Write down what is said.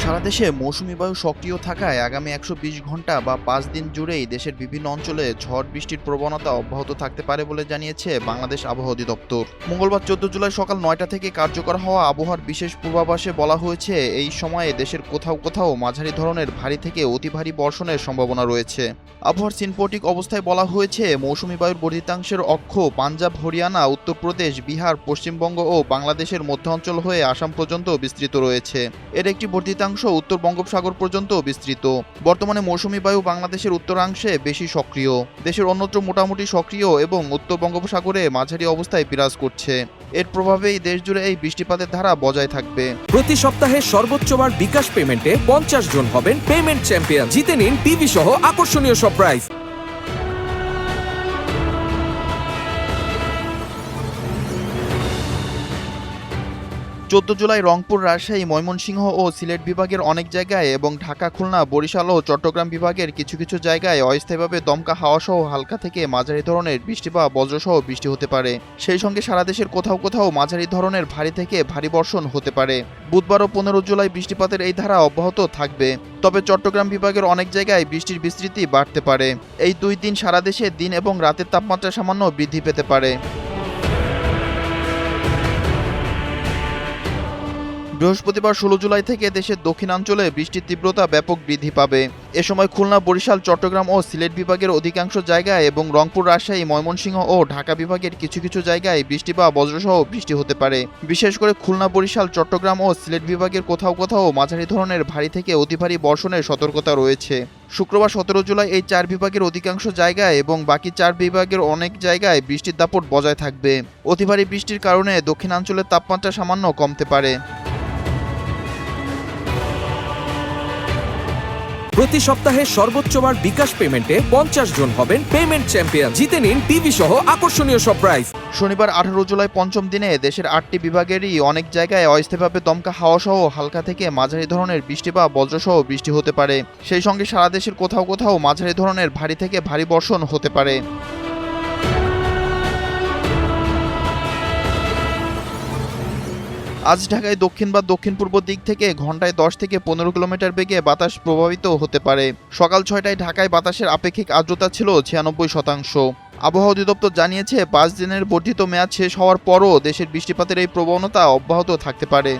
সারা দেশে মৌসুমী বায়ু সক্রিয় থাকায় আগামী ১২০ ঘন্টা বা ৫ দিন জুড়েই দেশের বিভিন্ন অঞ্চলে ঝড় বৃষ্টির প্রবণতা অব্যাহত থাকতে পারে বলে জানিয়েছে বাংলাদেশ আবহাওয়া অধিদপ্তর। মঙ্গলবার ১৪ জুলাই সকাল ৯টা থেকে কার্যকর হওয়া আবহাওয়ার বিশেষ পূর্বাভাসে বলা হয়েছে, এই সময়ে দেশের কোথাও কোথাও মাঝারি ধরনের ভারী থেকে অতি ভারী বর্ষণের সম্ভাবনা রয়েছে। আবহাওয়ার সিনপটিক অবস্থায় বলা হয়েছে, মৌসুমী বায়ুর বর্ধিতাংশের অক্ষ পাঞ্জাব, হরিয়ানা, উত্তরপ্রদেশ, বিহার, পশ্চিমবঙ্গ ও বাংলাদেশের মধ্যাঞ্চল হয়ে আসাম পর্যন্ত বিস্তৃত রয়েছে। এর একটি বর্ধিতাংশ উত্তর বঙ্গোপসাগর পর্যন্ত বিস্তৃত। বর্তমানে মৌসুমী বায়ু বাংলাদেশের উত্তরাংশে বেশি সক্রিয়, দেশের অন্যত্র মোটামুটি সক্রিয় এবং উত্তর বঙ্গোপসাগরে মাঝারি অবস্থায় বিরাজ করছে। এর প্রভাবেই দেশজুড়ে এই বৃষ্টিপাতের ধারা বজায় থাকবে। প্রতি সপ্তাহে সর্বোচ্চবার বিকাশ পেমেন্টে 50 জন হবেন পেমেন্ট চ্যাম্পিয়ন। জিতে নিন টিভি সহ আকর্ষণীয় সব প্রাইজ। ১৪ জুলাই রংপুর, রাজশাহী, ময়মনসিংহ ও সিলেট বিভাগের অনেক জায়গায় এবং ঢাকা, খুলনা, বরিশাল ও চট্টগ্রাম বিভাগের কিছু কিছু জায়গায় অস্থায়ীভাবে দমকা হাওয়াসহ হালকা থেকে মাঝারি ধরনের বৃষ্টি বা বজ্রসহ বৃষ্টি হতে পারে। সেই সঙ্গে সারা দেশের কোথাও কোথাও মাঝারি ধরনের ভারী থেকে ভারী বর্ষণ হতে পারে। বুধবার ও ১৫ জুলাই বৃষ্টিপাতের এই ধারা অব্যাহত থাকবে। তবে চট্টগ্রাম বিভাগের অনেক জায়গায় বৃষ্টির বিস্তৃতি বাড়তে পারে। এই ২ দিন সারা দেশে দিন এবং রাতের তাপমাত্রা সামান্য বৃদ্ধি পেতে পারে। বৃহস্পতিবার ১৬ জুলাই থেকে দেশের দক্ষিণাঞ্চলে বৃষ্টির তীব্রতা ব্যাপক বৃদ্ধি পাবে। এ সময় খুলনা, বরিশাল, চট্টগ্রাম ও সিলেট বিভাগের অধিকাংশ জায়গায় এবং রংপুর, রাজশাহী, ময়মনসিংহ ও ঢাকা বিভাগের কিছু কিছু জায়গায় বৃষ্টি বা বজ্রসহ বৃষ্টি হতে পারে। বিশেষ করে খুলনা, বরিশাল, চট্টগ্রাম ও সিলেট বিভাগের কোথাও কোথাও মাঝারি ধরনের ভারী থেকে অতি ভারী বর্ষণের সতর্কতা রয়েছে। শুক্রবার ১৭ জুলাই এই ৪ বিভাগের অধিকাংশ জায়গায় এবং বাকি ৪ বিভাগের অনেক জায়গায় বৃষ্টির দাপট বজায় থাকবে। অতি ভারী বৃষ্টির কারণে দক্ষিণাঞ্চলের তাপমাত্রা সামান্য কমতে পারে। প্রতি সপ্তাহে সর্বোচ্চবার বিকাশ পেমেন্টে 50 জন হবেন পেমেন্ট চ্যাম্পিয়ন। জিতে নিন টিভি সহ আকর্ষণীয় সব প্রাইজ। শনিবার ১৮ জুলাই পঞ্চম দিনে দেশের ৮টি বিভাগেরই অনেক জায়গায় অস্থায়ীভাবে দমকা হাওয়াসহ হালকা থেকে মাঝারি ধরনের বৃষ্টি বা বজ্রসহ বৃষ্টি হতে পারে। সেই সঙ্গে সারা দেশের কোথাও কোথাও মাঝারি ধরনের ভারী থেকে ভারী বর্ষণ হতে পারে। আজ ঢাকায় দক্ষিণ বা দক্ষিণ পূর্ব দিক থেকে ঘন্টায় ১০ থেকে ১৫ কিলোমিটার বেগে বাতাস প্রভাবিত হতে পারে। সকাল ৬টায় ঢাকায় বাতাসের আপেক্ষিক আর্দ্রতা ছিল ৯৬%। আবহাওয়া অধিদপ্তর জানিয়েছে, ৫ দিনের বর্ধিত মেয়াদ শেষ হওয়ার পরও দেশের বৃষ্টিপাতের এই প্রবণতা অব্যাহত থাকতে পারে।